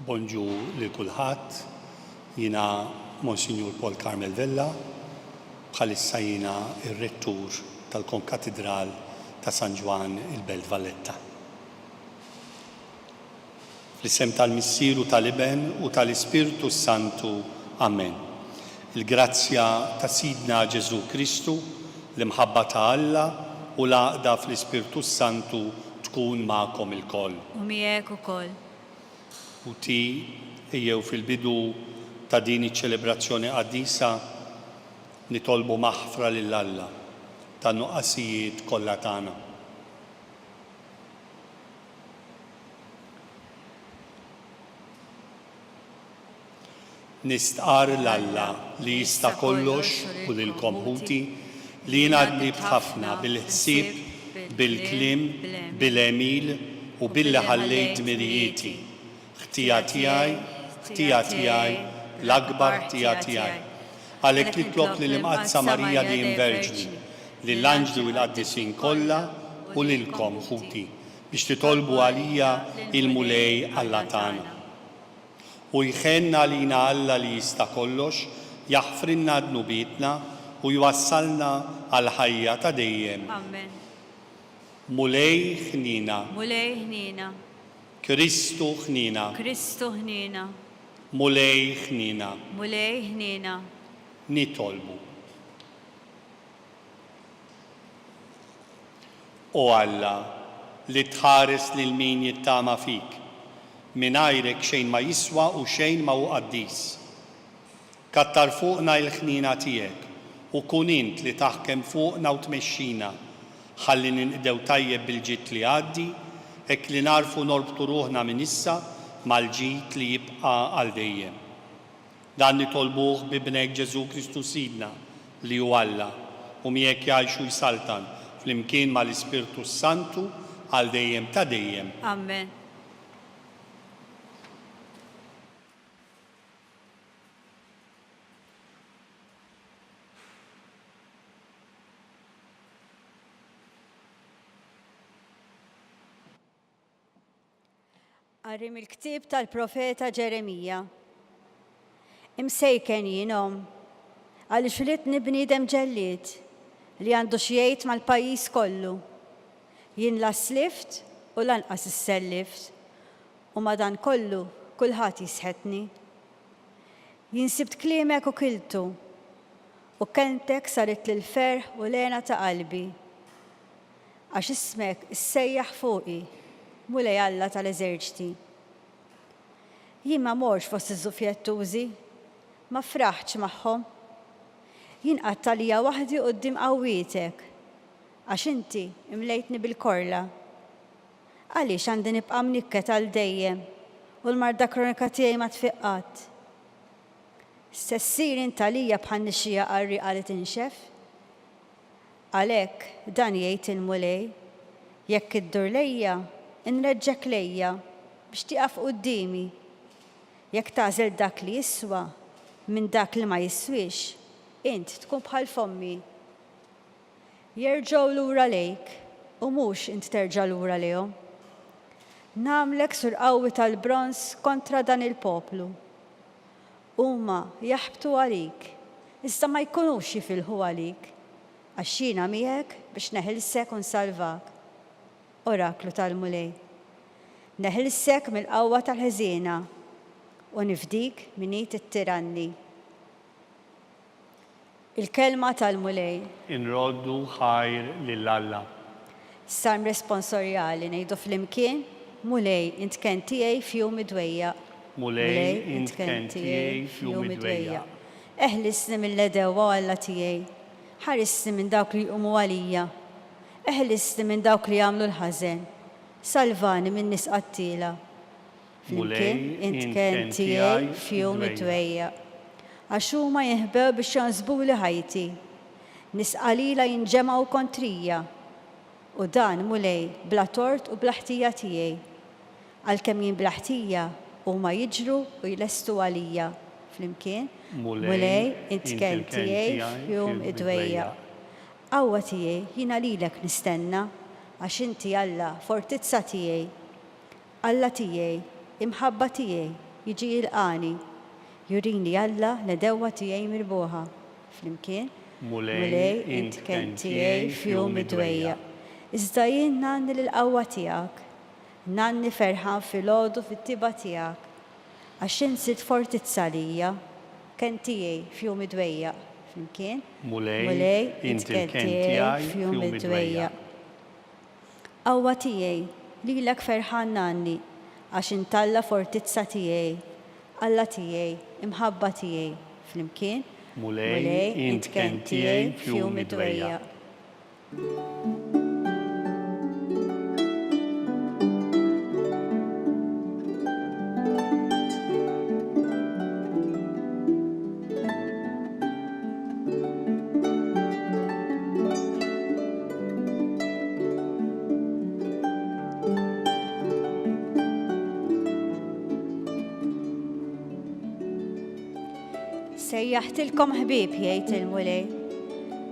Bonġu lil kulħadd, jiena Monsignor Paul Carmel Vella, bħalissa jiena ir-rettur tal-Konkatedral ta' San Ġwan il-Belt Valletta. Fl-isem tal-Missieru tal-Iben u tal-Ispiritu Santu, Amen. Il-grazzja ta' Sidna Ġesu Kristu, l-imħabba ta' Alla u l-għaqda fl-Ispiritu Santu tkun magħkom ilkoll. U miegħek ukoll. U ti ejjew fil-bidu ta' din iċ-ċelebrazzjoni qaddisa nitolbu maħfra lil Alla ta' nuqqasijiet kollha tagħna. Nistqar l-Alla li jista' kollox u lilkom ħuti li jingħadni b'ħafna bil-ħsieb, bil-kliem, bil-emil u billi ħallejt mirjieti. Ħtija tiegħi, l-akbar ħtija tiegħi. Għalhekk nitlob lil imqazza Marija li jinverġni, lill-anġli u l-qaddisin kollha u lilkom ħuti biex titolbu għalija il-mulej Alla tagħna. U jħenna lina Alla li jista' kollox, jaħfrinna dnubietna u jwassalna għal ħajja ta' dejjem. Amen. Mulej ħnina. Mulej ħnina. Kristu ħnina. Kristu ħnina. Mulej ħnina. Mulej ħnina. Nitolbu. O Alla, li tħares lil min jittama fik, mingħajrek xejn ma jiswa u xejn ma hu qaddis. Kattar fuqna l-ħnina tiegħek u kun int li taħkem fuqna u tmexxina, ħalli ninqdew tajjeb bil-ġid li għaddi, hekk li narfu norbtu ruħna minn issa mal-ġid li jibqa' għal dejjem. Dan nitolbuh bibnek Ġesu Kristu Sidna li hu Alla u miegħek jgħixu jsaltan flimkien mal-Ispiritu Santu għal dejjem ta' dejjem. Amen. Qari mill-ktieb tal-profeta Ġeremija. Imsejken jienhom għaliex ridni bniedem ġellied li għandu xjejt mal-pajjiż kollu. Jien la slift u lanqas issellift u madan kollu kulħadd jisħetni. Jien sibt kliemek u kiltu u kelmtek saret lil ferħ u lena ta' qalbi. Għax ismek issejjaħ fuqi mulej Alla tal-eżerċti. Jien ma morx fost iż-żufjettużi, ma fraħċ magħhom. Jien qattalija waħdi quddiem qawwietek, għax inti imlejtni bil-korla. Għaliex għandi nibqa' mnikket għal dejjem u l-marda kronika tiegħi ma tfiqqat. Sessir intalija bħal nixxija qarriqa li tinxef. Għalhekk dan jgħid il-mulej, jekk iddur lejja, inreġġek lejja biex tieqaf qudiemi. Jekk tagħżel dak li jiswa minn dak li ma jiswix, int tkun bħal fommi. Jerġgħu lura lejk u mhux int terġa' lura lejhom. Nagħmlek sur qawwi tal-bronż kontra dan il-poplu. Huma jaħbtu għalik, iżda ma jkunux jifilħu għalik, għax jiena miegħek biex neħilsek u nsalvak. Oraklu tal-mulej. Neħilsek mill-qawwa tal-ħeżiena u nifdik minn id it-tiranni. Il-kelma tal-mulej. Inroddu ħajr lil Alla. Salm responsorjali ngħidu flimkien, mulej int kien tiegħi f'jum idwejjaq. Mulej int kien tiegħi f'jum idwejjaq. Eħlisni mill-edewa Alla tiegħi. Ħarisni minn dawk li jqumu għalija. Eħlisni minn dawk li jagħmlu l-ħażen. Salvani minn nies qattila. Flimkien int kien tiegħi f'jum idwejjaq. Għax huma jinħbew biex jansbuli ħajti. Nies qalila jinġemgħu kontrija. U dan mulej bla tort u bla ħtija tiegħi. Għalkemm jien bla ħtija huma jiġru u jlestu għalija. Flimkien mulej int kien tiegħi f'jum idwejjaq. Qawwa tiegħi jiena lilek nistenna għax inti Alla fortizza tiegħi. Alla tiegħi, imħabba tiegħi, jiġi jilqani, jurini Alla l-dewwa tiegħi mirbuħa. Flimkien, mulej int kien tiegħi f'jum id-dwejjaq. Iżda jien nanni l-qawwa tiegħek, nanni ferħan fil-għodu fit-tiba tiegħek, għax insit fortizza lija, kien tiegħi f'jum id-dwejjaq. Flimkien, mulej int kien tiegħi f'jum id-dwejjaq. Qawwa tiegħi, lilek ferħan nanni, għax intalla fortizza tiegħi, Alla tiegħi, imħabba tiegħi. Flimkien, mulej int kien tiegħi f'jum id-dwejjaq. Sejjaħtilkom ħbieb jgħid il-mulej,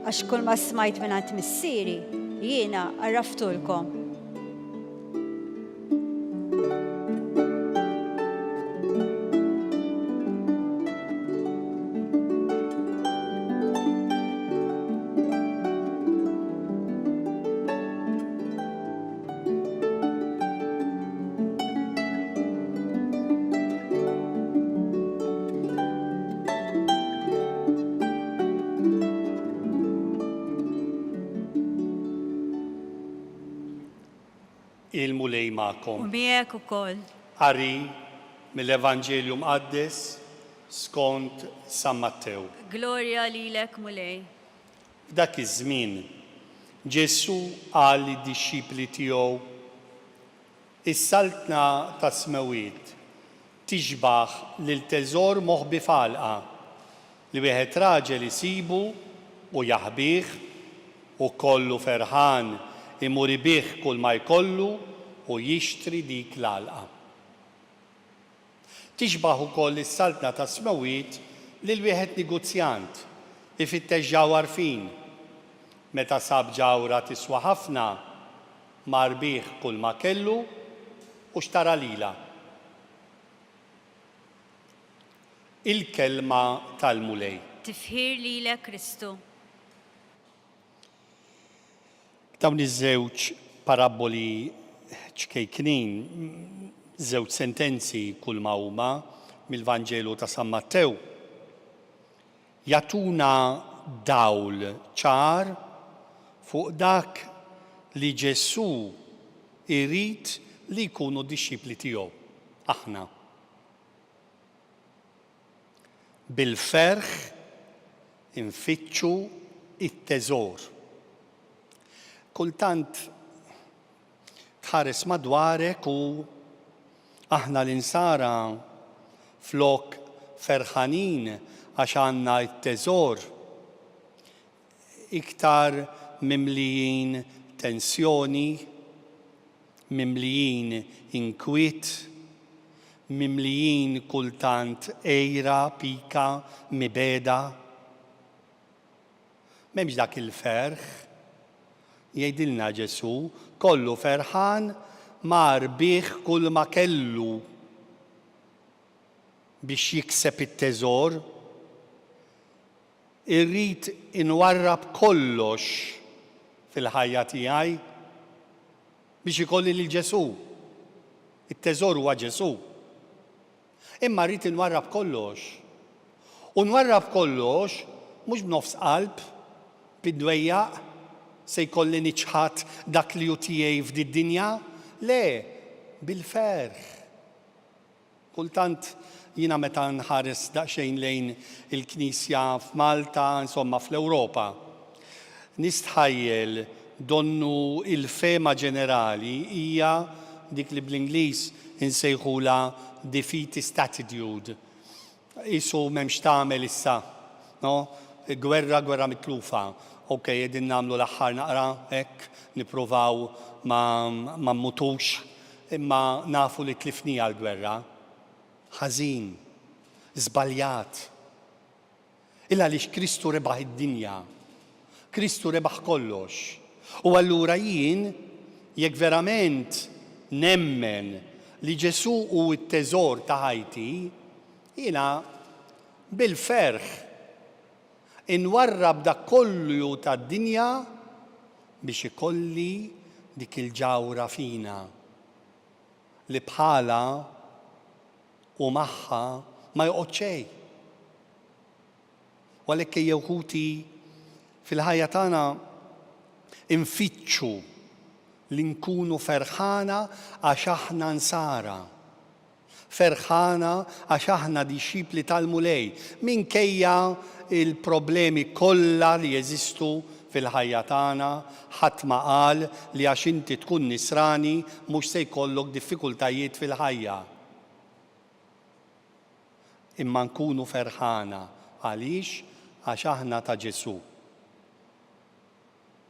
għax kull ma smajt mingħand missieri, jiena għarraftulkom. Il-mulej ma'kom. U miegħek ukoll. Qari mill-Evanġelju Mqaddes skont San Mattew. Glorja lilek mulej. F'dak iż-żmien Ġesu qal lid-dixxipli tiegħu: Is-saltna ta' smewiet tixbaħ lil teżor moħbi f'għalqa li wieħed raġel isibu u jaħbih u kollu ferħan imur ibih kull ma jkollu u jixtri dik l-għalqa. Tixbaħ ukoll is-saltna ta' smewiet lil wieħed negozjant ifittex ġawhar fin. Meta sab ġawra tiswa ħafna mar bih kull ma kellu u xtara lila. Il-kelma tal-mulej. Tifħir lilek Kristu. Dawn iż-żewġ paraboli ċkejknin, żewġ sentenzi kull ma huma mill-Vanġelu ta' San Mattew, jagħtuna dawl ċar fuq dak li Ġesu irid li jkunu d-dixxipli tiegħu, aħna. Bil-ferħ infittxu it-teżor. Kultant tħares madwarek u aħna l-insara flok ferħanin għax għandna t-teżor iktar mimlijin tensjoni, mimlijin inkwiet, mimlijin kultant ejra, pika, mibeda. M'hemmx dak il-ferħ. Jgħidilna Ġesu, kollu ferħan mar bih kull ma kellu biex jikseb it-teżor. Irrid inwarrab kollox fil-ħajja tiegħi biex ikolli lil Ġesu. It-teżor huwa Ġesu. Imma rrid inwarrab kollox. U nwarrab kollox mhux b'nofs qalb, bid-dwejjaq, se jkolli niċħat dak li hu tiegħi f'din dinja? Le, bil-ferħ. Kultant jiena meta nħares daqsxejn lejn il-Knisja f'Malta, insomma fl-Ewropa, nistħajjel donnu il-fema ġenerali hija dik li bl-Ingliż insejħula defeatist attitude. Isu m'hemmx tagħmel issa, no? Gwerra mitlufa. Ok, jedin namlu l-aħħar naqra, hekk, nippruvaw ma mmutux, imma nafu li tlifnija l-gwerra. Ħażin, żbaljat. Illa għaliex Kristu rebaħ id-dinja. Kristu rebaħ kollox. U allura jien, jekk verament nemmen li Ġesu u t-teżor ta' ħajti, jiena bil-ferħ inwarrab dak kollu tad-dinja biex ikolli dik il-ġawra fina li bħala u magħha ma joqgħod xejn. U għalhekk ejjew ħuti fil-ħajja tagħna infittxu li nkunu ferħana għax aħna nsara. Ferħana għax aħna dixxipli tal-mulej minkejja il-problemi kollha li jeżistu fil-ħajja tagħna, ħadd ma qal li għax inti tkun nisrani mhux se jkollok diffikultajiet fil-ħajja. Imma nkunu ferħana għaliex għax aħna ta' Ġesu.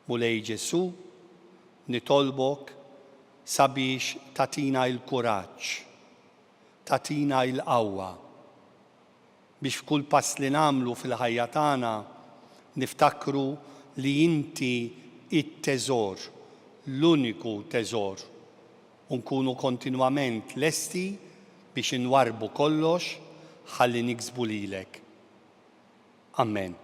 Mulej Ġesu, nitolbok sabiex tatina il-kuraġġ, tatina il-qawwa biex f'kull pass li nagħmlu fil-ħajja tagħna niftakru li inti it-teżor, l-uniku teżor, u nkunu kontinwament lesti biex inwarbu kollox ħalli niksbu lilek. Amen.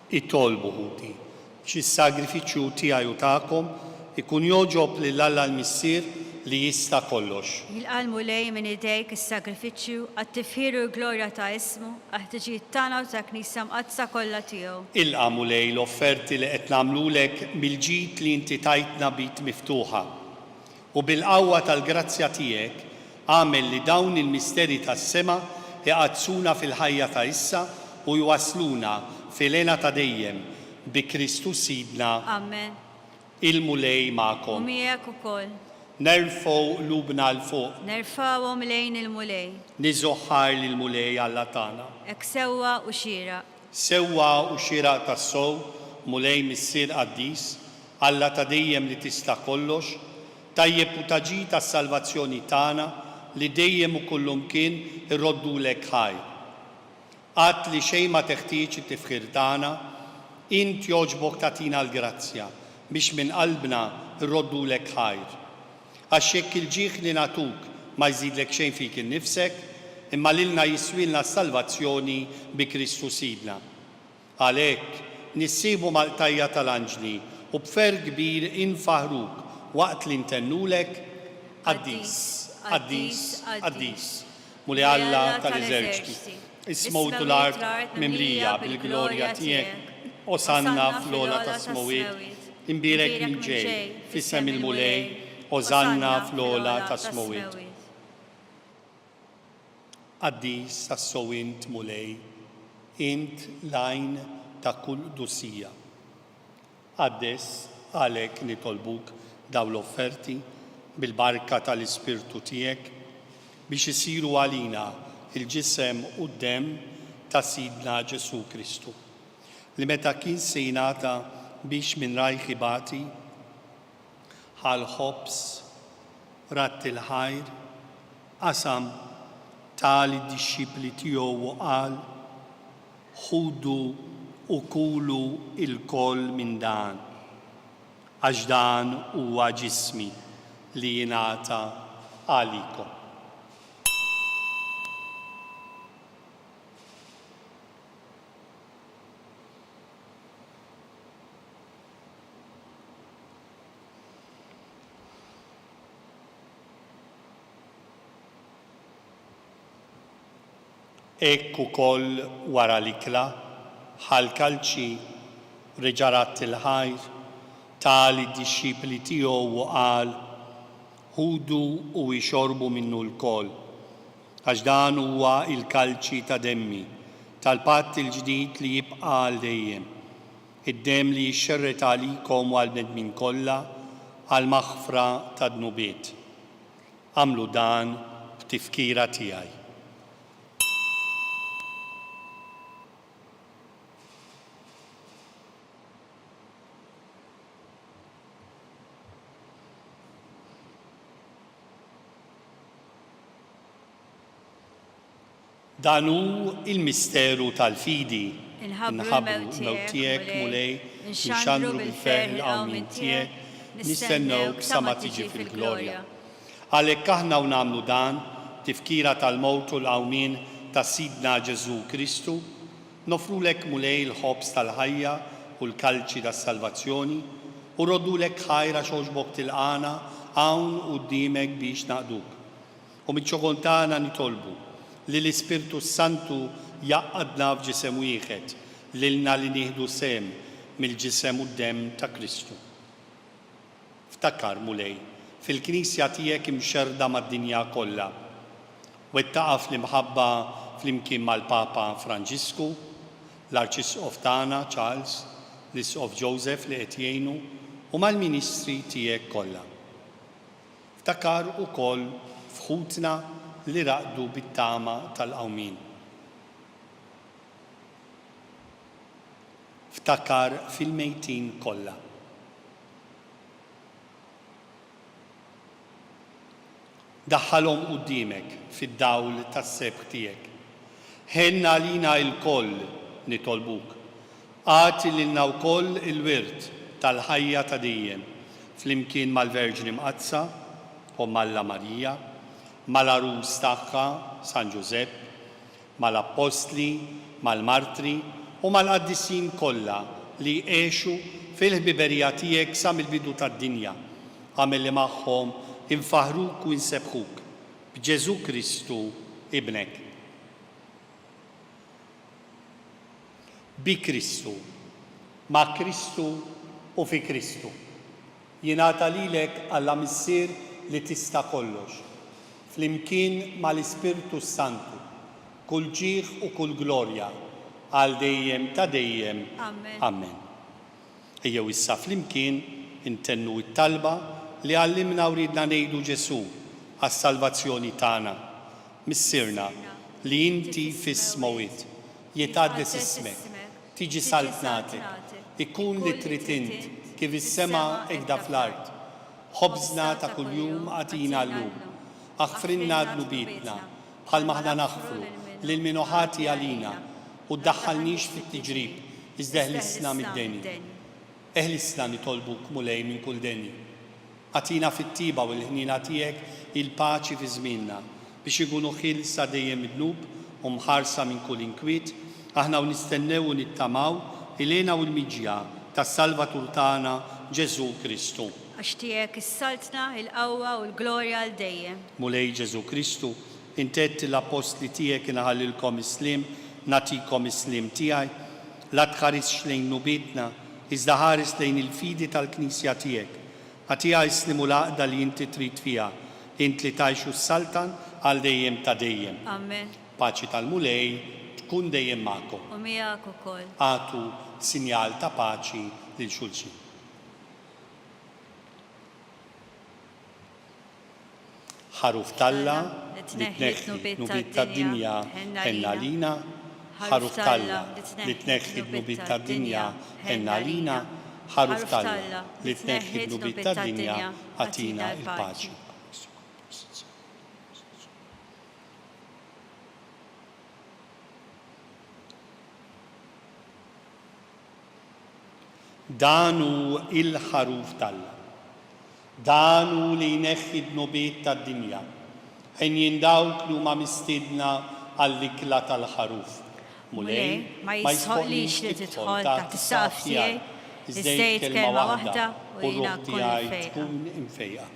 Ittolbu ħuti x'is-sagrifiċċju tiegħi u tagħkom ikun joġob lil Alla l-Missier li jista' kollox. Jilqalmu lej minn idejk is-sagrifiċċju għat-tifħir u l-glorja ta' ismu għat-tiġijiet tagħna u ta' Knisja mqaddsa kollha tiegħu. Ilqamu lej l-offerti li qed nagħmlulek mill-ġid li inti tajtna bit miftuħa. U bil-qawwa tal-grazzja tiegħek għamel li dawn il-misteri tas-sema iqazzuna fil-ħajja ta' issa u jwasluna fil-għena ta' dejjem bi Kristus Sidna. Amen. Il-mulej U ma'kom. miegħek ukoll. Nerfgħu lubna l-fuq. Nerfawhom lejn il-mulej. Niżoħħar lill-mulej Alla tagħna. Hekk sewwa u xieraq. Sewwa u xieraq tas-sow, mulej missier qaddis, Alla ta' dejjem li tista' kollox, tajjeb u taġi tas-salvazzjoni tagħna li dejjem u kullum kien irroddulek ħajr. Għat li xejn ma teħtieġ it-tifħir tagħna, int jogħġbok tagħtina l-grazzja biex minn qalbna irroddulek ħajr. Għax hekk il-ġieħ li nagħtuk ma jżidlek xejn fik innifsek, imma lilna jiswilna s-salvazzjoni bi Kristus Sidna. Għalhekk nissibu mal-tajja tal-anġli u b'fer kbir infaħruk waqt li ntennulek qaddis, qaddis, qaddis. Muli Alla tal-eżerċiti. Ismowtu l-art mimlija bil-glorja tiegħek, osanna fl-ola ta' smowiet, imbirek minn ġej, fissem il-mulej, osanna fl-ola ta' smowiet. Qaddis tas-sowint mulej, int lajn ta' kull dussija. Għaddes għalek nitolbuk daw l-offerti bil-barka tal-Ispirtu tiegħek biex isiru għalina il-ġisem u d-dem ta' Sidna Ġesu Kristu, li meta kien se jingħata biex minn rajħi bati ħal ħobs ratt il-ħajr qasam tali d-dixxipli tiegħu u qal ħudu u kulu il-koll minn dan għax dan huwa ġismi li jingħata għalikom. Ekku koll wara l-ikla, ħal-kalċi reġarat il-ħajr, tali d-dixxipli tiegħu u qal ħudu u jxorbu minnu l-koll, għax dan huwa il-kalċi ta' demmi, tal-patt il-ġdid li jibqa' għal dejjem, id-dem li jxerret għalikom u għal-bnedmin kollha għal-maħfra ta' dnubiet. Għamlu dan b'tifkira tiegħi. Dan hu il-misteru tal-fidi, inħabru l-mewtijek mulej, nxandru bil-ferħ l-qawmin tijek, nistennewk sa ma tiġi fil-glorja. Għalhekk aħna u nagħmlu dan, tifkira tal-mowt u l-qawmin ta' Sidna Ġesu Kristu, nofrulek mulej il-ħobs tal-ħajja u l-kalċi tas-salvazzjoni, u roddulek ħajra xogħġbok tilqana hawn quddiemek biex naqduk. U miċ-ċokontana nitolbu li l-Ispirtu Santu jaqqadna f'ġisem wieħed lilna li nieħdu sem mill-ġisem u d-dem ta' Kristu. Ftakar mulej, fil-Knisja tiegħek imxerda mad-dinja kollha. Wettaqa fl-imħabba flimkien mal-Papa Franġisku, l-Arċisqof tagħna Charles, l-Isqof Joseph li qed jgħinu u mal-Ministri tiegħek kollha. Ftakar ukoll f'ħutna li raqdu bit-tama tal-qawmin. Ftakar fil-mejtin kollha. Daħħalhom quddiemek fid-dawl tas-sebħ tiegħek. Ħenna lina l-koll nitolbuk. Għati lilna wkoll il-wirt tal-ħajja ta' dejjem flimkien mal-Verġni Mqazza u Malla Marija, mal-arus tagħha San Giuseppe, mal-Apostli, mal-Martri u mal-Qaddissin kollha li għexu fil-ħbiberija tiegħek sa mill-bidu tad-dinja. Għamel li magħhom infaħruk u nsebħuk b'Ġesu Kristu ibnek. Bi Kristu, ma' Kristu u fi Kristu. Jingħata lilek Alla missier li tista' kollox. Flimkien mal-Ispirtu Santu, kull ġieħ u kull glorja, għal dejjem ta' dejjem. Amen. Ejjew issa flimkien intennu t-talba li għallimna u ridna ngħidu Ġesu għas-salvazzjoni tagħna. Missirna li inti fis-smawit, jitqaddes ismek, tiġi saltnatek, ikun li trid int kif is-sema hekk fl-art. Ħobżna ta' kuljum għatina llum. Aħfrinna dnubietna bħal maħna naħfru lil min ħati għalina u ddaħħalniex fit-tiġrib iżda eħlisna mid-deni. Eħlisna nitolbuk mulej minn kull deni. Għatina fit-tiba u l-ħnina tiegħek il-paċi fi żmienna biex ikunu ħilsa dejjem id-dnub u mħarsa minn kull inkwiet, aħna u nistennew u nittamaw ilena u l-miġja tas-Salvatur tagħna Ġesu Kristu. Għax tiegħek is-saltna, il-qawwa u l-glorja għal dejjem. Mulej Ġesu Kristu, intet l-apostli tiegħek inaħallilkom islim, natikom islim tiegħi, la tħarisx lejn nubietna, iżda ħares lejn il-fidi tal-Knisja tiegħek. Għatija islimu l-għaqda li inti trid fiha, int li tajxu s-saltan għal dejjem ta' dejjem. Amen. Paċi tal-mulej tkun dejjem magħkom. U miegħek ukoll. Għatu sinjal ta' paċi lil xulxin. ħaruf Talla li tneħħi dnubiet tad-dinja ħenna lina, ħaruf Talla li tneħħi dnubiet tad-dinja ħenna lina, ħaruf Talla li tneħħi dnubiet tad-dinja atina il-paċi. Danu il-ħaruf Talla, danu li jneħħi dnubiet tad-dinja, ħin dawk li huma mistiedna għall-ikla tal-ħaruf. Mulej, ma jisħoqlix li tidħol taħt is-saqaf tiegħi, iżdejt kelma waħda u jiena nkun tkun imfejqa.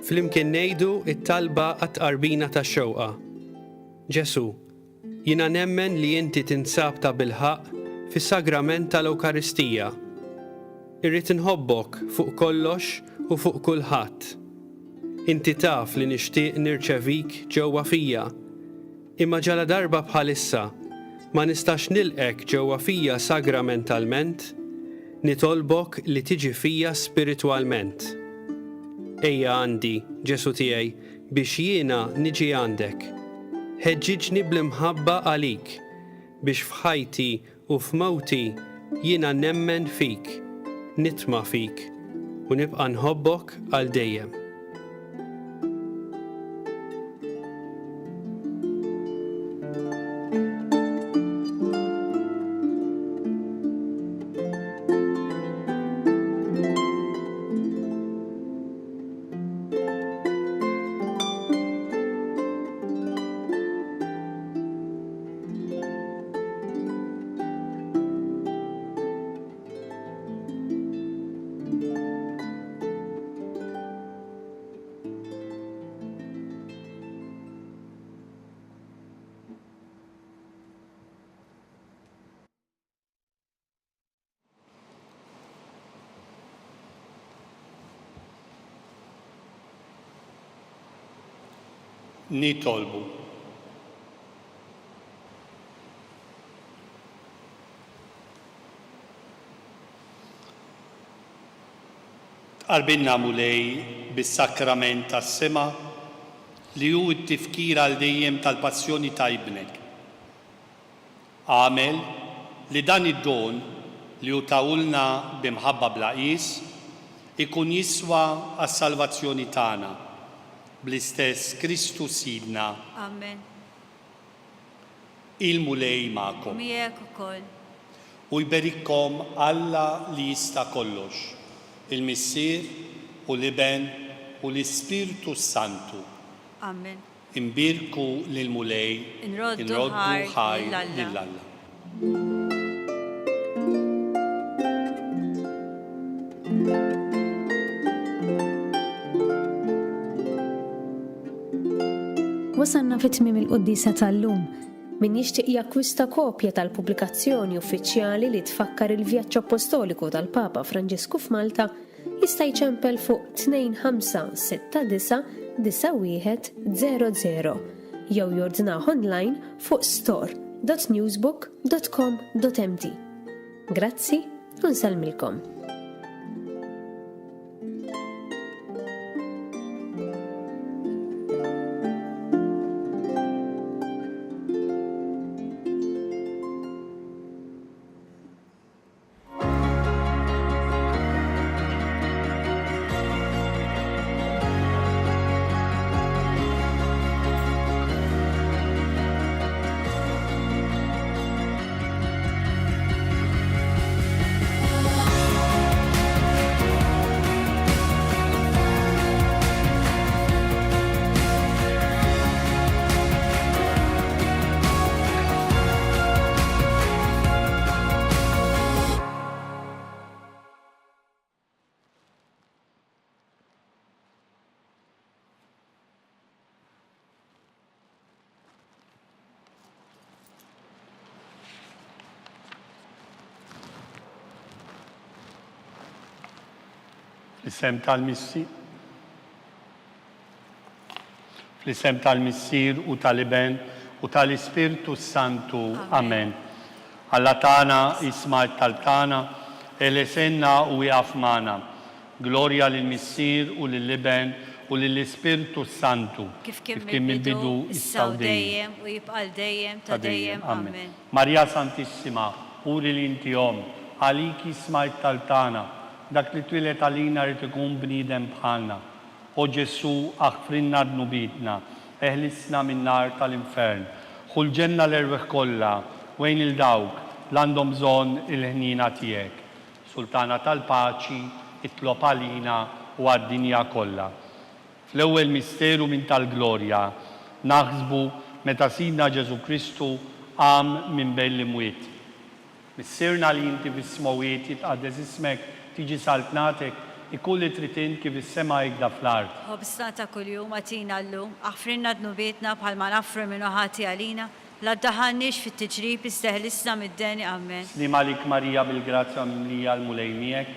Flimkien ngħidu it-talba għat-qarbina tax-xewqa. Ġesu, jiena nemmen li inti tinsab ta' bilħaq fis-sagrament tal-Ewkaristija. Irrid inħobbok fuq kollox u fuq kulħadd. Inti taf li nixtieq nirċevik ġewwa fija, imma ġala darba bħalissa ma nistax nilqek ġewwa fija sagramentalment, nitolbok li tiġi fija spiritwalment. Ejja għandi, Ġesu tiegħi, biex jiena niġi għandek. Ħeġġiġni bl-imħabba għalik, biex f'ħajti u f'mewti jiena nemmen fik, nitma' fik, u nibqa' nħobbok għal dejjem. Nitolbu. Qarbinna mulej bis-sakrament tas-sema li hu t-tifkir għal dejjem tal-passjoni ta' ibnek. Għamel li dan id-don li hu tawulna b'imħabba bla qis ikun jiswa għas-salvazzjoni tagħna bl-istess Kristu Sidna. Amen. Il-mulej ma'kom. Miegħek ukoll. U jberikkom Alla li jista' kollox, il-Missier u l-Iben u l-Ispirtu Santu. Amen. Imbirku lil-mulej, Inroddu ħaj lill-Alla. Wasanna fit-tmiem il-Quddisa tal-lum. Min jixtieq jakkwista kopja tal-pubblikazzjoni uffiċjali li tfakkar il-vjaġġ apostoliku tal-Papa Franġisku f'Malta jista' jċempel fuq 2569 9100 jew jordnaħ online fuq store.newsbook.com.mt. Grazzi u nsalmilkom. Fl-isem tal-Missir. Fl-isem tal-Missir u tal-Iben u tal-Ispirtu Santu. Amen. Alla tana isma' tal-tana, elesenna u jafmana. Gloria lill-Missir u lill-Iben u lill-Ispirtu Santu. Kif kien il-bidu, issa u dejjem u jibqal dejjem ta' dejjem. Amen. Maria Santissima, uri l-intijom, għalik ismajt tal-tana, dak li twilet għalina rrit ikun bnidem bħalna. O Ġesu, aħfrinna d-nubitna, eħlisna minn nar tal-infern, ħulġenna l-erweħ kolla, wejn il-dawk, l-għandhom bżon il-ħnina tijek. Sultana tal-paċi, itlob għalina u għad-dinja kolla. Fl-ewwel misteru minn tal-glorja, naħsbu meta Sidna Ġesu Kristu għam minn bejn l-imwiet. Missirna li inti fis-smowiet jitqaddes ismek tiġi saltnatek ikulli tritin kif is-sema jgda fl-art. Ħobsna ta' kuljum għatina llum, aħfrinna d-nubietna bħalma nafru minnu ħati għalina, la ddaħannix fit-tiġrib isteħlisna mid-deni. Amen. Li malik Marija bil-grazzja mimlija l-mulejnijek,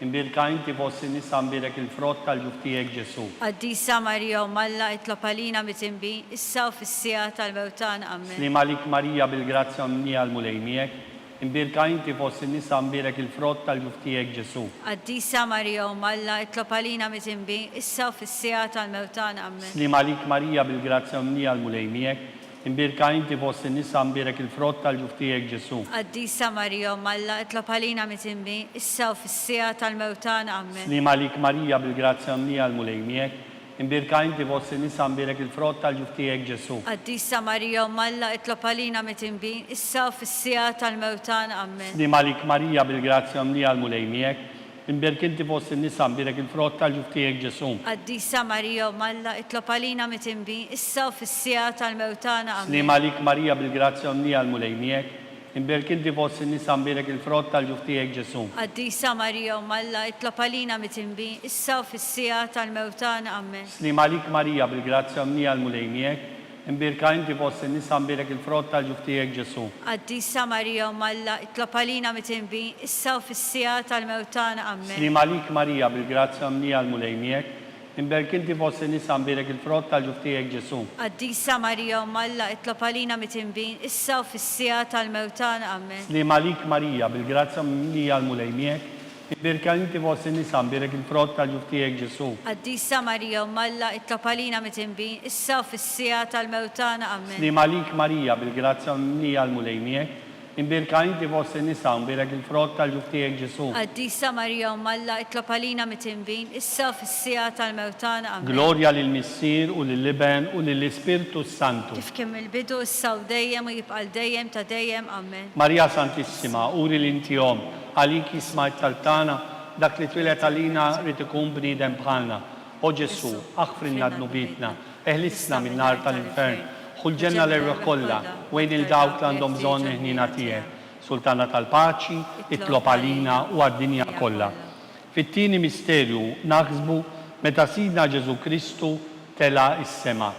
imbirka inti fossi nisa mbirek il-frott tal-ġuftijek Ġesu. Għaddisa Marija u Malla itlopalina mitimbi, issa u fissija tal-mewtan. Amen. Li malik Marija bil-grazzja mimlija l-mulejnijek, imbirka inti fossi nisa mbirek il-frott tal-ġuftijek Ġesu. Għaddisa Marija u Malla itlopalina mitimbi, issa u fissija tal-mewtan. Amen. Li malik Marija bil-grazzja mimlija l-mulejnijek, imbirka inti fossi nisa mbirek il-frott tal-ġuftijek Ġesu. Għaddisa Marija u Malla itlopalina mitimbi, issa u fissija tal-mewtan. Amen. Li malik Marija bil-grazzja mimlija l-mulejnijek, imbirka inti fossi nisa mbirek il-frott tal-ġuftijek Ġesu. Għaddisa Marija u Malla itlopalina mitimbi, issa u fissija tal-mewtan. Amen. Li malik Marija bil-grazzja mimlija l-mulejnijek, imbirka inti fossi nisa mbirek il-frott tal-ġuftijek Ġesu. Għaddisa Marija u Malla itlopalina mitimbi, issa u fissija tal-mewtan. Li Amen. malik Marija bil-grazzja mimlija l-mulejnijek, imbirka inti fossi nisa mbirek il-frott tal-ġuftijek Ġesu. Għaddisa Marija u Malla itlopalina mitimbi, issa u fissija tal-mewtan. Amen. Li malik Marija bil-grazzja mimlija l-mulejnijek, imbirka inti fossi nisa mbirek il-frott tal-ġuftijek Ġesu. Għaddisa Marija u Malla itlopalina mitimbi, issa u fissija tal-mewtan. Amen. Li malik Marija bil-grazzja mimlija l-mulejnijek, imbirka inti fossi nisa mbirek il-frott tal-ġuftijek Ġesu. Għaddisa Marija u Malla itlopalina mitimbi, issa u fissija tal-mewtan. Amen. Li malik Marija bil-grazzja mimlija l-mulejnijek, imbirka inti fossi nisa mbirek il-frott tal-ġuftijek Ġesu. Għaddisa Marija u Malla itlopalina mitimbi, issa u fissija tal-mewtan. Amen. Li malik Marija bil-grazzja mimlija l-mulejnijek, imbirka inti fossi nisa mbirek il-frott tal-ġuftijek Ġesu. Għaddisa Marija u Malla itlopalina mitimbi, issa u fissija tal-mewtan. Amen. Gloria lill-Missir u lill-Iben u lill-Ispirtu Santu. Kif kien il-bidu issa u dejjem u jibqal dejjem ta' dejjem. Amen. Maria Santissima, uri l-intijom, għalik ismajt tal-tana, dak li twilet għalina rrit ikun bnidem bħalna. O Ġesu, aħfrinna d-nubitna, eħlisna minn nar tal-infern, ħulġenna l-erweħ kolla, wejn il-dawk l-għandhom bżon ħnina tijek. Sultana tal-paċi, itlob għalina u għad-dinja kolla. Fit-tieni misterju naħsbu meta Sidna Ġesu Kristu tela is-sema.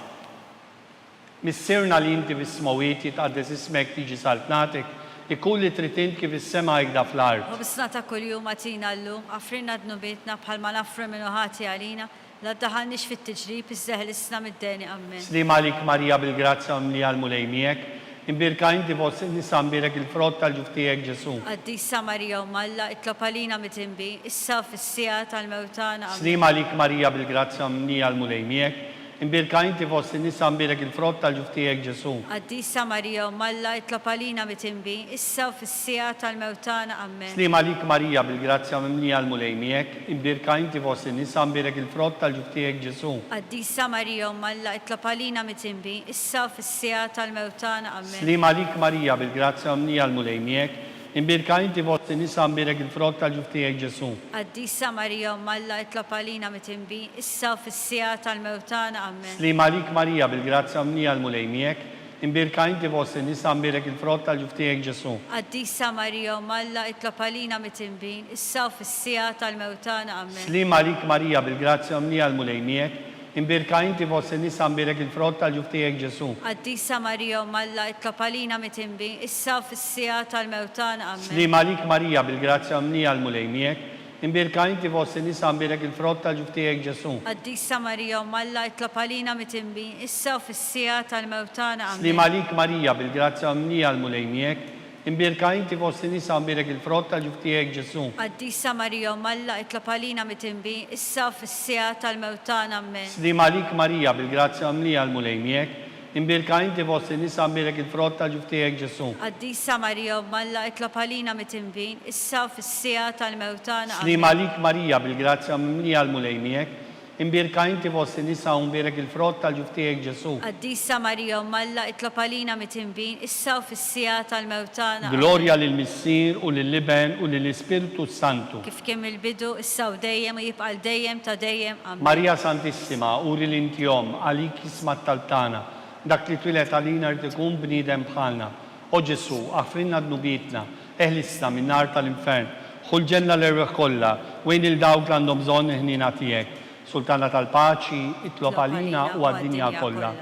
Missirna li inti fis-smowiet jitqaddes ismek tiġi saltnatek, ikulli tritin kif is-sema jgda fl-art. Ħobsna ta' kuljum għatina llum, aħfrinna d-nubietna bħalma nafru minnu ħati għalina, la ddaħannix fit-tiġrib isteħlisna mid-deni. Amen. Li malik Marija bil-grazzja mimlija l-mulejnijek, imbirka inti fossi nisa mbirek il-frott tal-ġuftijek Ġesu. Għaddisa Marija u Malla itlopalina mitimbi, issa u fissija tal-mewtan. Amen. Li malik Marija bil-grazzja mimlija l-mulejnijek, imbirka inti fossi nisa mbirek il-frott tal-ġuftijek Ġesu. Għaddisa Marija u Malla itlopalina mitimbi, issa u fissija tal-mewtan. Amen. Li malik Marija bil-grazzja mimlija l-mulejnijek, imbirka inti fossi nisa mbirek il-frott tal-ġuftijek Ġesu. Għaddisa Marija u Malla itlopalina mitimbi, issa u fissija tal-mewtan. Amen. Li malik Marija bil-grazzja mimlija l-mulejnijek, imbirka inti fossi nisa mbirek il-frott tal-ġuftijek Ġesu. Għaddisa Marija u Malla itlopalina mitimbi, issa u fissija tal-mewtan. Amen. Li malik Marija bil-grazzja mimlija l-mulejnijek, imbirka inti fossi nisa mbirek il-frott tal-ġuftijek Ġesu. Għaddisa Marija u Malla itlopalina mitimbi, issa u fissija tal-mewtan. Amen. Li malik Marija bil-grazzja mimlija l-mulejnijek, imbirka inti fossi nisa mbirek il-frott tal-ġuftijek Ġesu. Għaddisa Marija u Malla itlopalina mitimbi, issa u fissija tal-mewtan. Amen. Li malik Marija bil-grazzja mimlija l-mulejnijek, imbirka inti fost in-nisa imbirek il-frott tal-ġuf tiegħek Ġesu. Qaddisa Marija Umm Alla, itlob għalina mit-tinbin, issa u fis-sija tal-mewtana. Slim għalik Marija bil-grazzja mnija l-mulejmiek, imbirka inti fost in-nisa imbirek il-frott tal-ġuf tiegħek Ġesu. Qaddisa Marija Umm Alla, itlob għalina mit-tinbin, issa u fis-sija tal-mewtana. Amen. Slim għalik Marija bil-grazzja mnija l-mulejmiek, imbirka inti fost in-nisa imbirek il-frott tal-ġuf tiegħek Ġesu. Qaddisa Marija Umm Alla, itlob għalina mit-tinbin, issa u fis-sija tal-mewtana. Slim għalik Marija bil-grazzja mnija l-mulejmiek, imbirka inti fost in-nisa imbirek il-frott tal-ġuf tiegħek Ġesu. Qaddisa Marija Umm Alla, itlob għalina mit-tinbin, issa u fis-sija tal-mewtana. Glorja lill-Missier u lill-Liben u lill-Ispiritu Santu. Kif kemm il-bidu, issa u dejjem u jibqa' dejjem ta' dejjem. Amen. Marija Santissima, uri l-intjom, għalik jismat tal-tana, dak li twilet għalina rtikun bnidem bħalna. O Ġesu, għafrinna d-nubitna, eħlisna minn nar tal-infern, xulġenna l-erreħ kolla, wejn il-dawk l-għandhom bżonn ħnina tijek, sultana tal-paċi, itlob għalina u għad-dinja kolla.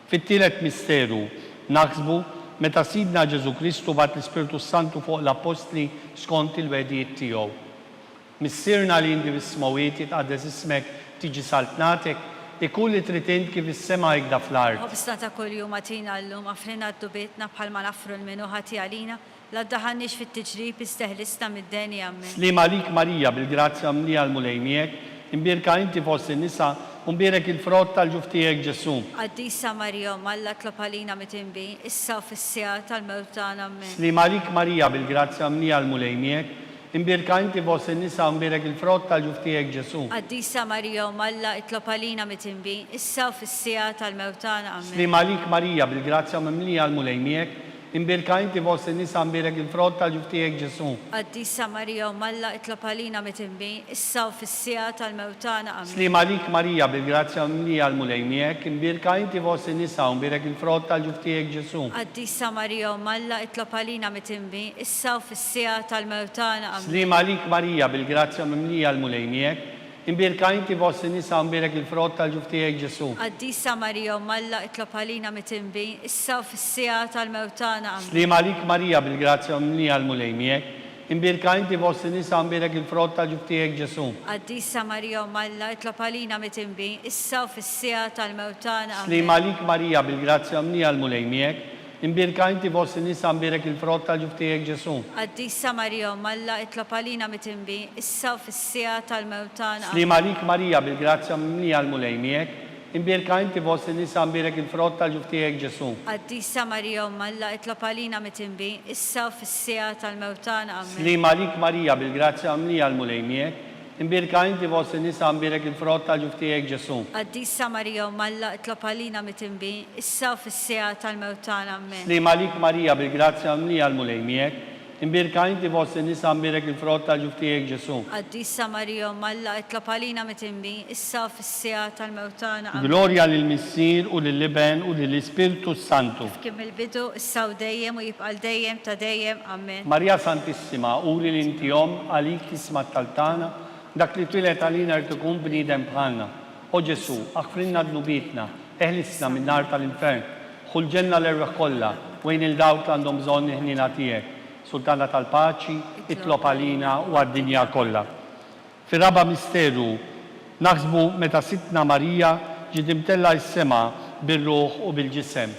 Fit-tielet misteru, naħsbu, meta sidna Ġesu Kristu bat l-Ispiritu Santu fuq l-apostli skont il-wedijiet tiegħu. Missirna li indi bismawieti tqaddes ismek tiġi saltnatek, ikun li tritint kif is-sema jgda fl-art. Obsta ta' kol jum għatina l-lum, għafrina d-dubitna bħalma nafru l-minu ħati għalina, l-addaħannix fit-tġrib isteħlista mid-deni għammen. Slim għalik Marija bil-grazzja mnija l-mulejmiek, imbirka inti fost in-nisa, umbirek il-frott tal-ġuf tiegħek Ġesu. Qaddisa Marija Umm Alla, tlob għalina mit-tinbin, issa u fis-sija tal-mewtana. Amen. Slim għalik Marija bil-grazzja mnija l-mulejmiek, imbirka inti fost in-nisa umbirek il-frott tal-ġuf tiegħek Ġesu. Qaddisa Marija Umm Alla, itlob għalina mit-tinbin, issa u fis-sija tal-mewtana. Amen. Slim għalik Marija bil-grazzja mnija l-mulejmiek, imbirka inti fost in-nisa umbirek il-frott tal-ġuf tiegħek Ġesu. Qaddisa Marija Umm Alla, itlob għalina mit-tinbin, issa u fis-sija tal-mewtana. Amen. Slim għalik Marija bil-grazzja mnija l-mulejmiek, imbirka inti fost in-nisa umbirek il-frott tal-ġuf tiegħek Ġesu. Qaddisa Marija Umm Alla, itlob għalina mit-tinbin, issa u fis-sija tal-mewtana. Amen. Slim għalik Marija bil-grazzja mnija l-mulejmiek, imbirka inti fost in-nisa umbirek il-frott tal-ġuf tiegħek Ġesu. Qaddisa Marija Umm Alla, itlob għalina mit-tinbin, issa u fis-sija tal-mewtana. Amen. Slim għalik Marija bil-grazzja mnija l-mulejmiek, imbirka inti fost in-nisa umbirek il-frott tal-ġuf tiegħek Ġesu. Qaddisa Marija Umm Alla, itlob għalina mit-tinbin, issa u fis-sija tal-mewtana. Amen. Slim għalik Marija bil-grazzja mnija l-mulejmiek, imbirka inti fost in-nisa umbirek il-frott tal-ġuf tiegħek Ġesu. Qaddisa Marija Umm Alla, itlob għalina mit-tinbin, issa u fis-sija tal-mewtana. Amen. Slim għalik Marija bil-grazzja mnija l-mulejmiek, imbirka inti fost in-nisa umbirek il-frott tal-ġuf tiegħek Ġesu. Qaddisa Marija Umm Alla, itlob għalina mit-tinbin, issa u fis-sija tal-mewtana. Amen. Slim għalik Marija bil-grazzja mnija l-mulejmiek, imbirka inti fost in-nisa umbirek il-frott tal-ġuf tiegħek Ġesu. Qaddisa Marija Umm Alla, itlob għalina mit-tinbin, issa u fis-sija tal-mewtana. Amen. Slim għalik Marija bil-grazzja mnija l-mulejmiek, imbirka inti fost in-nisa umbirek il-frott tal-ġuf tiegħek Ġesu. Qaddisa Marija Umm Alla, itlob għalina mit-tinbin, issa u fis-sija tal-mewtana. Amen. Glorja lill-Missier u lill-Liben u lill-Ispiritu Santu. Kim il-bidu, issa u dejjem u jibqa' dejjem ta' dejjem. Amen. Marija Santissima, uri l-intjom, għalik tismat tal-tana, dak li twilet għalina rtikun bnidem bħalna. O Ġesu, aħfrinna d-nubitna, eħlisna minn nar tal-infern, xulġenna l-erreħ kolla, wejn il-dawk għandhom bżonn ħnina tiegħek, sultana tal-paċi, itlob għalina u għad-dinja kollha. Fir-raba misteru, naħsbu meta sitna Marija ġidimtella s-sema bil-ruħ u bil-ġisem.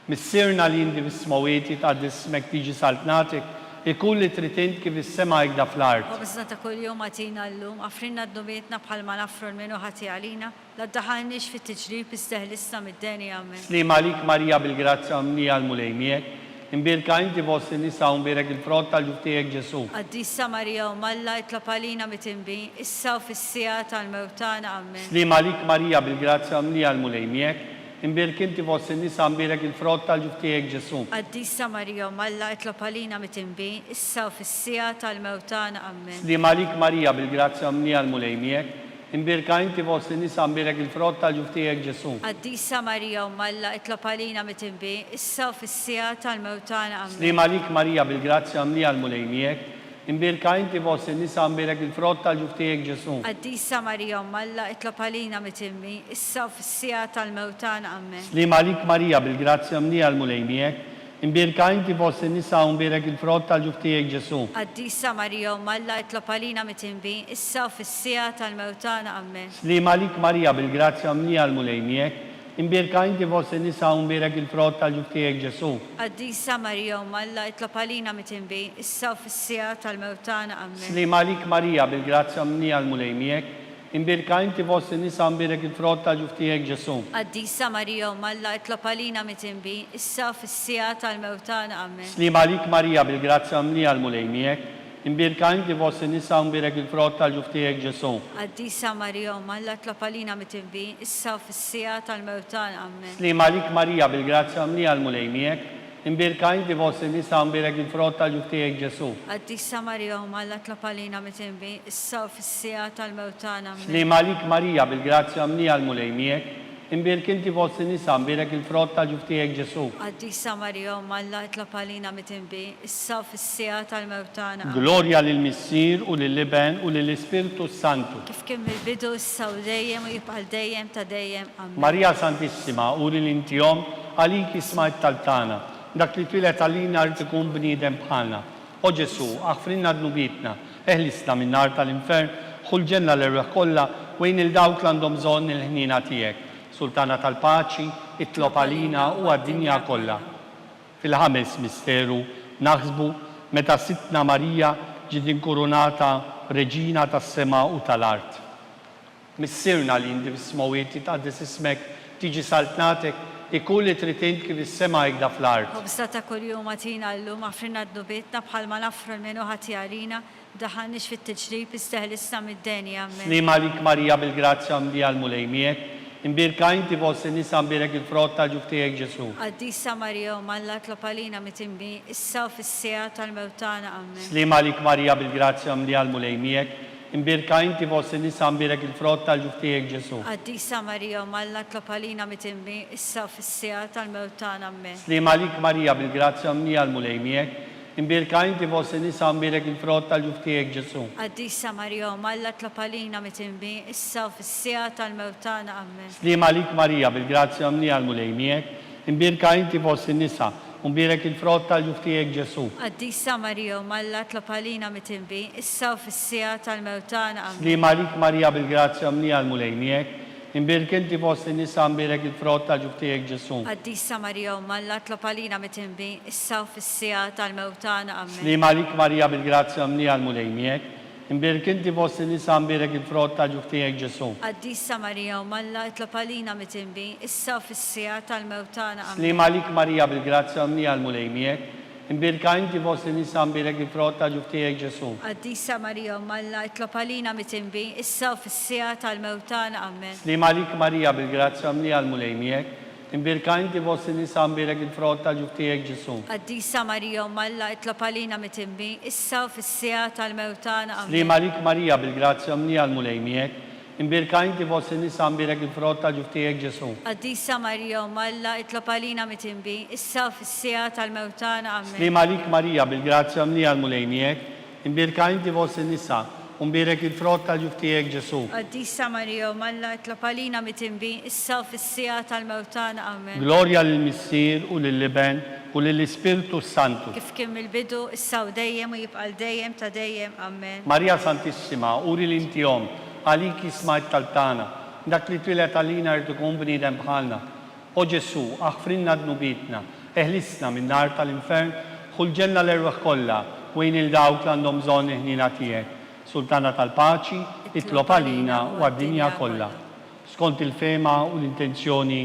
Missirna li indi bismawieti tqaddis ismek tiġi saltnatek, ikun li tritint kif is-sema jgda fl-art. Obżna ta' kol jum għatina l-lum, għafrinna d-nubietna bħalma nafru l-minu ħati għalina, l-addaħannix fit-tġrib isteħlista mid-deni. Amen. Slim għalik Marija bil-grazzja mnija l-mulejmiek, imbirka inti fost in-nisa umbirek il-frott tal-ġuf tiegħek Ġesu. Qaddisa Marija Umm Alla, itlob għalina mit-tinbin, issa u fis-sija tal-mewtana. Amen. Slim għalik Marija bil-grazzja mnija l-mulejmiek, imbirk inti fost in-nisa umbirek il-frott tal-ġuf tiegħek Ġesu. Qaddisa Marija Umm Alla, itlob għalina mit-tinbin, issa u fis-sija tal-mewtana. Amen. Slim għalik Marija bil-grazzja mnija l-mulejmiek, imbirka inti fost in-nisa umbirek il-frott tal-ġuf tiegħek Ġesu. Qaddisa Marija Umm Alla, itlob għalina mit-tinbin, issa u fis-sija tal-mewtana. Amen. Slim għalik Marija bil-grazzja mnija l-mulejmiek, imbirka inti fost in-nisa umbirek il-frott tal-ġuf tiegħek Ġesu. Qaddisa Marija Umm Alla, itlob għalina mit-tinbin, issa u fis-sija tal-mewtana. Amen. Slim għalik Marija bil-grazzja mnija l-mulejmiek, Imbirka inti fost in-nisa u mbirek il-frott tal-ġuf tiegħek Ġesu. Qaddisa Marija u Malla itlob għalina mitinbi, issa u fis-sija tal-mewtana Amen. Slima lik Marija bil-grazzja mnija l-mulej miegħek. Imbirka inti fost in-nisa u mbirek il-frott tal-ġuf tiegħek Ġesu. Qaddisa Marija u Malla itlob għalina mitinbi, issa u fis-sija tal-mewtana Amen. Slima lik Marija bil-grazzja mnija l-mulej miegħek. Imbirka inti fost in-nisa u mbirek il-frott tal-ġuf tiegħek Ġesu. Qaddisa Marija u Malla itlob għalina mitinbi, issa u fis-sija tal-mewtana Amen. Slima lik Marija bil-grazzja mnija l-mulej miegħek. Imbirka inti fost in-nisa u mbirek il-frott tal-ġuf tiegħek Ġesu. Qaddisa Marija u Malla itlob għalina mitinbi, issa u fis-sija tal-mewtana Amen. Slima lik Marija bil-grazzja mnija l-mulej miegħek. Imbirka inti fost in-nisa u mbirek il-frott tal-ġuf tiegħek Ġesu. Qaddisa Marija u Malla itlob għalina mitinbi, issa u fis-sija tal-mewtana Amen. Slima lik Marija bil-grazzja mnija l-mulej miegħek. Imbirk inti fost in-nisa mbirek il-frott tal-ġuf tiegħek Ġesu. Qaddisa Marija u Malla itlob għalina mitinbi, issa u fis-sija tal-mewtana Amen. Glorja lill-Missier u lill-Iben u lill-Ispirtu Santu. Kif kien mill-bidu issa u dejjem u jibqal dejjem ta' dejjem Amen. Marija Santissima, uri l-intijom, għalik ismajt tal-tana. Dak li twilet għalina rrid ikun bniedem bħalna. O Ġesu, aħfrinna dnubitna, eħlisna minn nar tal-infern, ħul ġenna l-erreħ kollha wejn il-dawk l-għandhom bżonn il-ħnina tiegħek. Sultana tal-paċi, itlob għalina u għad-dinja kollha. Fil-ħames misteru naħsbu meta Sitna Marija ġiet inkurunata reġina tas-sema u tal-art. Missirna li indi fis-smawiet titqaddis ismek tiġi saltnatek ikun li tritint kif is-sema jgda fl-art. Obsta ta' kuljum għatina llum għafrinna d-dubitna bħalma nafru l-menu ħatjarina daħannix fit-tiġrib isteħlisna mid-deni Amen. Slima lik Marija bil-grazzja mdija l-mulej miegħek. Imbirka inti fost in-nisa mbirek il-frott tal-ġuf tiegħek Ġesu. Qaddisa Marija u Malla itlob għalina mitinbi, issa u fis-sija tal-mewtana Amen. Slima lik Marija bil-grazzja mdija l-mulej miegħek. Imbirka inti fost in-nisa mbirek il-frott tal-ġuf tiegħek Ġesu. Qaddisa Marija u Malla itlob għalina mitinbi, issa u fis-sija tal-mewtana Amen. Slima lik Marija bil-grazzja mdija l-mulej miegħek. Imbirka inti fost in-nisa mbirek il-frott tal-ġuf tiegħek Ġesu. Qaddisa Marija u Malla itlob għalina mitinbi, issa u fis-sija tal-mewtana Amen. Slima lik Marija bil-grazzja mdija l-mulej miegħek. Imbirka inti fost in-nisa mbirek il-frott tal-ġuf tiegħek Ġesu. Qaddisa Marija u Malla itlob għalina mitinbi, issa u fis-sija tal-mewtana Amen. Slima lik Marija bil-grazzja mdija l-mulej miegħek. Imbirk inti fost in-nisa mbirek il-frott tal-ġuf tiegħek Ġesu. Qaddisa Marija u Malla itlob għalina mitinbi, issa u fis-sija tal-mewtana Amen. Slima lik Marija bil-grazzja mdija l-mulej miegħek. Imbirk inti fost in-nisa mbirek il-frott tal-ġuf tiegħek Ġesu. Qaddisa Marija u Malla itlob għalina mitinbi, issa u fis-sija tal-mewtana Amen. Slima lik Marija bil-grazzja mdija l-mulej miegħek. Imbirka inti fost in-nisa mbirek il-frott tal-ġuf tiegħek Ġesu. Qaddisa Marija u Malla itlob għalina mitinbi, issa u fis-sija tal-mewtana Amen. Slima lik Marija bil-grazzja mdija l-mulej miegħek. Imbirka inti fost in-nisa mbirek il-frott tal-ġuf tiegħek Ġesu. Qaddisa Marija u Malla itlob għalina mitinbi, issa u fis-sija tal-mewtana Amen. Slima lik Marija bil-grazzja mdija l-mulej miegħek. Imbirka inti fost in-nisa mbirek il-frott tal-ġuf tiegħek Ġesu. Qaddisa Marija u Malla itlob għalina mitinbi, issa u fis-sija tal-mewtana Amen. Slima lik Marija bil-grazzja mdija l-mulej miegħek. Imbirka inti fost in-nisa mbirek il-frott tal-ġuf tiegħek Ġesu. Qaddisa Marija u Malla itlob għalina mitinbi, issa u fis-sija tal-mewtana Amen. Glorja lill-Missier u lill-Iben u lill-Ispirtu Santu. Kif kien mill-bidu issa u dejjem u jibqal dejjem ta' dejjem Amen. Marija Santissima, uri l-intijom, għalik ismajt tal-tana. Dak li twilet għalina rrid ikun bniedem bħalna. O Ġesu, aħfrinna dnubitna, eħlisna minn nar tal-infern, ħul ġenna l-erwaħ kollha wejn il-dawk li għandhom bżonn il-ħnina tiegħek. Sultana tal-paċi, itlob għalina u għad-dinja kollha. Skont il-fema u l-intenzjoni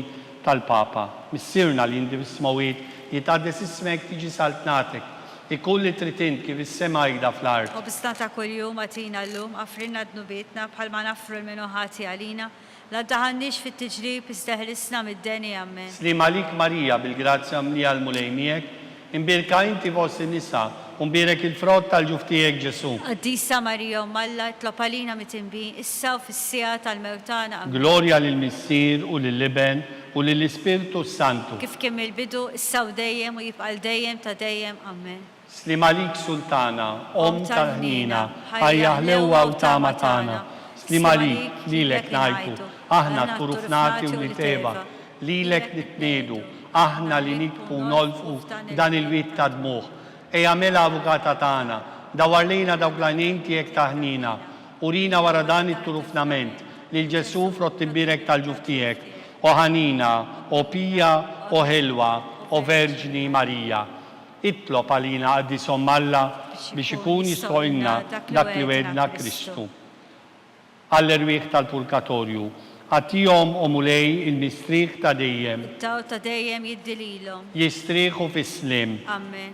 tal-Papa. Missirna li indi fis-smawiet jitqaddes ismek tiġi saltnatek. Ikun li tritint kif is-sema jgda fl-art. Obsta ta' kuljum għatina llum għafrinna dnubitna bħalma nafru l-menu ħati għalina, la daħannix fit-tiġrib isteħlisna mid-deni Amen. Slima lik Marija bil-grazzja mdija l-mulej miegħek. Imbirka inti fost in-nisa mbirek il-frott tal-ġuf tiegħek Ġesu. Qaddisa Marija u Malla itlob għalina mitinbi, issa u fis-sija tal-mewtana Amen. Glorja lill-Missier u lill-Iben u lill-Ispirtu Santu. Kif kien mill-bidu issa u dejjem u jibqal dejjem ta' dejjem Amen. Slima lik Sultana, om tal-ħnina, ħajja ħlewa u tama tana. Slima lik lilek najtu, aħna t-turufnati u li teba, lilek nitnedu, aħna li nikbu nolfu dan il-wit ta' dmuħ. Ejamela avukata tagħna, dawar lejna dawk l-għajnejn tiegħek taħnina, urina wara dan it-turufnament li l-Ġesu frott imbirek tal-ġuf tiegħek, o ħanina, o pija, o ħelwa, o Verġni Marija. Itlob għalina għaddi sommalla biex ikun jistojna dak li wedna Kristu. Għall-erwieħ tal-purgatorju, għatijom u mulej il-mistriħ ta' dejjem. Taw ta' dejjem jiddililhom. Jistriħu fis-slim. Amen.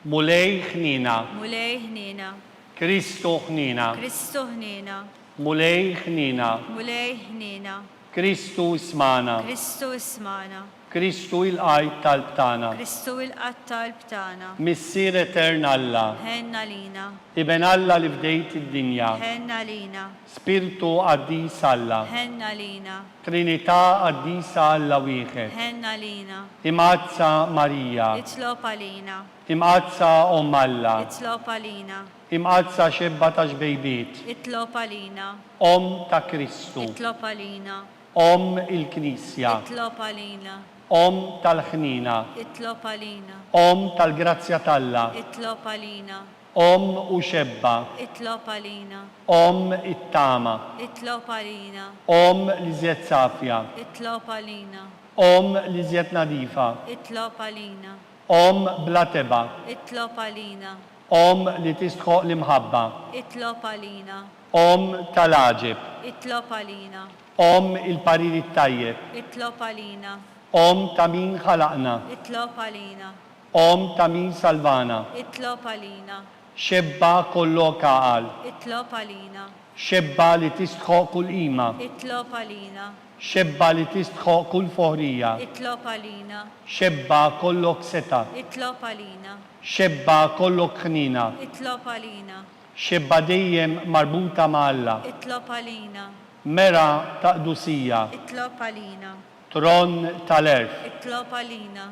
Mulej ħnina. Mulej ħnina. Kristu ħnina. Kristu ħnina. Mulej ħnina. Mulej ħnina. Kristu ismana. Kristu ismana. Kristu il-qajt tal-btana. Kristu il-qatt tal-btana. Missier etern Alla. Ħenna lina. Iben Alla li fdejt id-dinja. Ħenna lina. Spiritu għaddis Alla. Ħenna lina. Trinità għaddisa Alla wieħed. Ħenna lina. Imazza Marija. Itlob għalina. Imazza Om Alla. Itlob għalina. Imazza xebba ta' xbejbiet. Itlob għalina. Om ta' Kristu. Itlob għalina. Om il-Knisja. Itlob għalina. Om tal-ħnina. Itlob għalina. Om tal-grazzja talla. Itlob għalina. Om u xebba. Itlob għalina. Om it-tama. Itlob għalina. Om li zjed safja. Itlob għalina. Om li zjed nadifa. Itlob għalina. Om blateba. Itlob għalina. Om li tistħoq l-imħabba. Itlob għalina. Om tal-aġib. Itlob għalina. Om il-pariri tajjeb. Itlob għalina. Om ta' min ħalaqna. Itlob għalina. Om ta' min salvana. Itlob għalina. Xebba kollu kaqal. Itlob għalina. Xebba li tistħoq kull ima. Itlob għalina. Xebba li tistħoq kull foħrija. Itlob għalina. Xebba kollok seta. Itlob għalina. Xebba kollok ħnina. Itlob għalina. Xebba dejjem marbuta ma' Alla. Itlob għalina. Mera ta' qdusija. Itlob għalina. Tron tal-erf. Itlob għalina.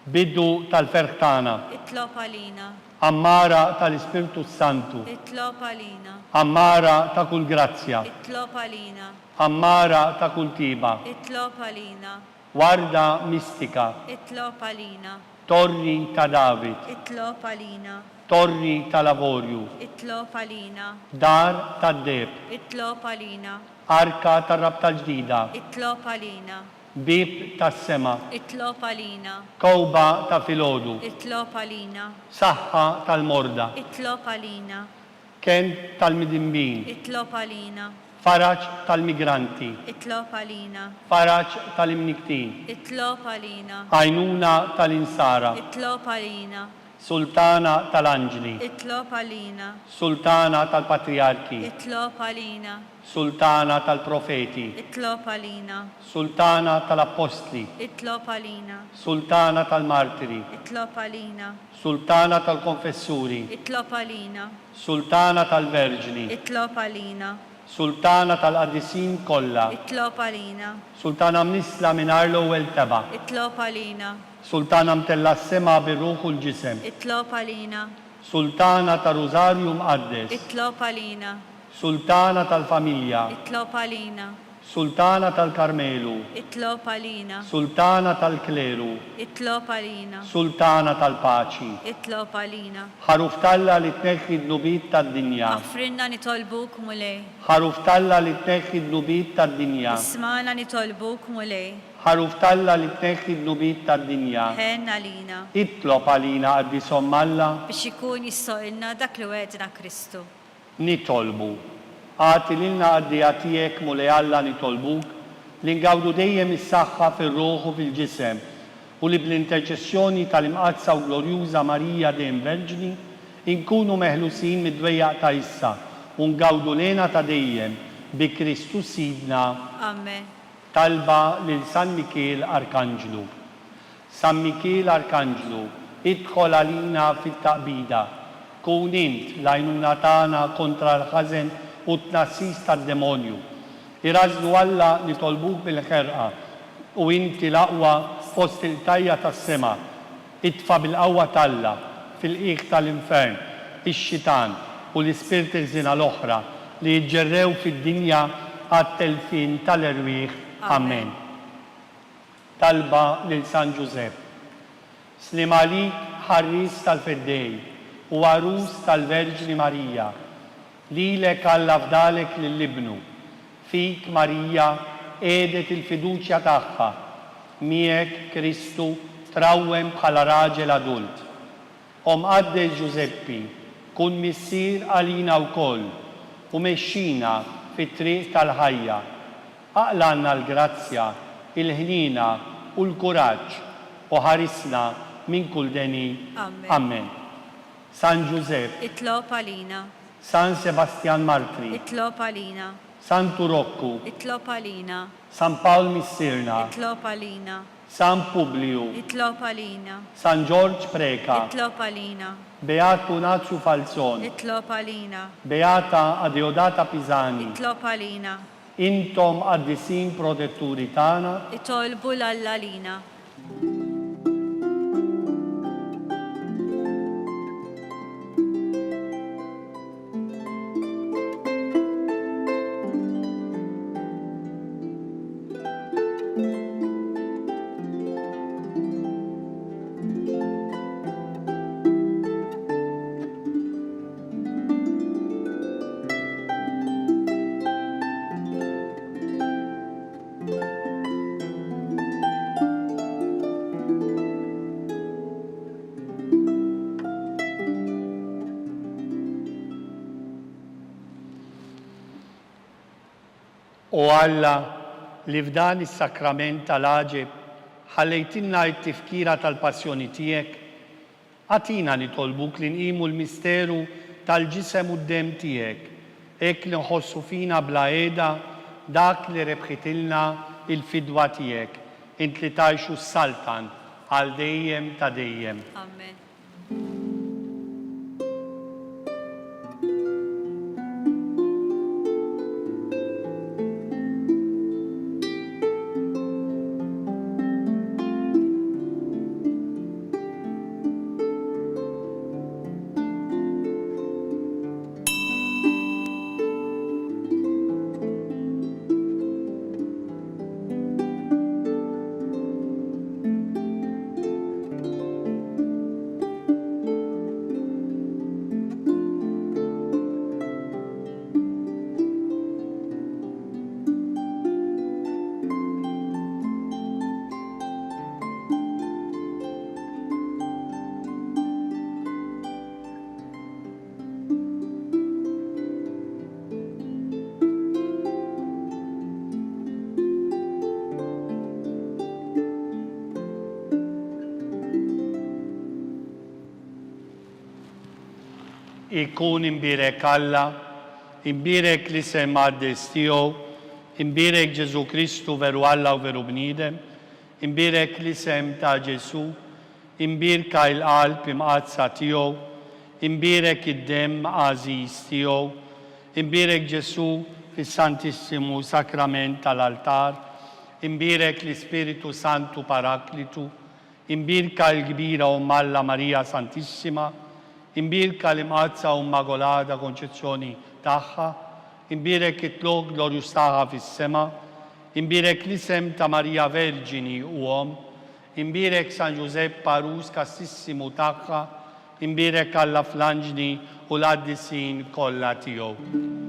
Biddu tal-ferħtana. Itlob għalina. Ammara tal-Ispirtu Santu. Itlob għalina. Ammara ta' kull grazzja. Itlob għalina. Ammara ta' kull tiba. Itlob għalina. Warda mistika. Itlob għalina. Torri ta' David. Itlob għalina. Torri ta' lavorju. Itlob għalina. Dar ta' deb. Itlob għalina. Arka ta' rab tal-ġdida. Itlob għalina. Bib ta' sema. Itlob għalina. Kowba ta' filodu. Itlob għalina. Saħħa tal-morda. Itlob għalina. Kent tal-midimbin. Itlob għalina. Faraċ tal-migranti. Itlob għalina. Faraċ tal-imniktin. Itlob għalina. Għajnuna tal-insara. Itlob għalina. Sultana tal-anġli. Itlob għalina. Sultana tal-patriarki. Itlob għalina. Sultana tal-profeti. Itlob għalina. Sultana tal-apostli. Itlob għalina. Sultana tal-martiri. Itlob għalina. Sultana tal-konfessuri. Itlob għalina. Sultana tal-verġni. Itlob għalina. Sultana tal-qaddisin kollha. Itlob għalina. Sultana mnisla minar l-ewwel teba. Itlob għalina. Sultana mtella s-sema bir-ruħu l-ġisem. Itlob għalina. Sultana tal-Rużarju mqaddes. Itlob għalina. Sultana tal-familja. Itlob għalina. Sultana tal-Karmelu. Itlob għalina. Sultana tal-Kleru. Itlob għalina. Sultana tal-Paċi. Itlob għalina. Ħaruf talla li tneħħi d-nubit tad-dinja. Aħfrinna nitolbuk mulej. Ħaruf talla li tneħħi d-nubit tad-dinja. Ismana nitolbuk mulej. Ħaruf talla li tneħħi d-nubit tad-dinja. Ħen għalina. Itlob għalina għaddi sommalla. Biex ikun jistoqilna dak li wedna Kristu. Nitolbu. Għati lilna għaddi għatijek mulej Alla nitolbuk li ngawdu dejjem is-saħħa fil-ruħu fil-ġisem u li bl-interċessjoni tal-imqazza u glorjuża Marija dejjem Verġni inkunu meħlusin mid-dwejjaq ta' issa u ngawdu lena ta' dejjem bi Kristu Sidna. Amen. Talba lil San Mikiel Arkanġlu. San Mikiel Arkanġlu, idħol għalina fit-taqbida. Kun int l-għajnuna tagħna kontra l-ħażen u t-nassis tad-demonju. Irażlu Alla nitolbuk bil-ħerqa u inti l-aqwa fost il-tajja tas-sema. Itfa bil-qawwa talla fil-qiegħ tal-infern, ix-xitan u l-ispirti żina l-oħra li jġerrew fid-dinja għat-telfin tal-erwieħ. Amen. Talba lil San Ġusepp. Slimalik ħarris tal-Firdej u għarus tal-Verġni Marija, lilek Alla fdalek lill-Ibnu, fik Marija edet il-fiduċja tagħha, miegħek Kristu trawwem bħala raġel adult. Għaddej Giuseppi, kun missier għalina wkoll u mexxina fit-triq tal-ħajja. Aqlanna l-grazzja, il-ħnina u l-kuraġġ u ħarisna minn kull deni. Amen. San Giuseppe, itlob għalina. San Sebastian Martri, Itlob għalina. San Turokku, Itlob għalina. San Paul Missirna, Itlob għalina. San Publiu, Itlob għalina. San George Preka, Itlob għalina. Beat Punazzu Falzon, Itlob għalina. Beata Adeodata Pisani, Itlob għalina. intom għaddisin protetturi tana, Itolbu l-għalina. O Alla, li f'dan is-sakrament tal-aġeb ħallejtinna t-tifkira tal-passjoni tiegħek, għatina nitolbuk li nqimu l-misteru tal-ġisem u d-dem tiegħek, hekk li nħossu fina bla qiegħda dak li rebħitilna il-fidwa tiegħek, int li tgħixu s-saltan għal dejjem ta' dejjem. Amen. Ikun imbirek Alla, imbirek li sem għaddis tiegħu, imbirek Ġesu Kristu veru Alla u veru bniedem, imbirek li sem ta' Ġesu, imbirka il-qalb imqazza tiegħu, imbirek id-dem għażiż tiegħu, imbirek Ġesu fis-Santissimu Sakrament tal-altar, imbirek l-Ispiritu Santu Paraklitu, imbirka l-kbira Alla Marija Santissima, imbirka l-imqazza Immacolata Konċezzjoni tagħha, imbirek it-tlok glorjus tagħha fis-sema, imbirek l-isem ta' Marija Verġini u imbirek San Giuseppe Parus Kastissimu tagħha, imbirek Alla flanġni u l-qaddisin kollha tiegħu.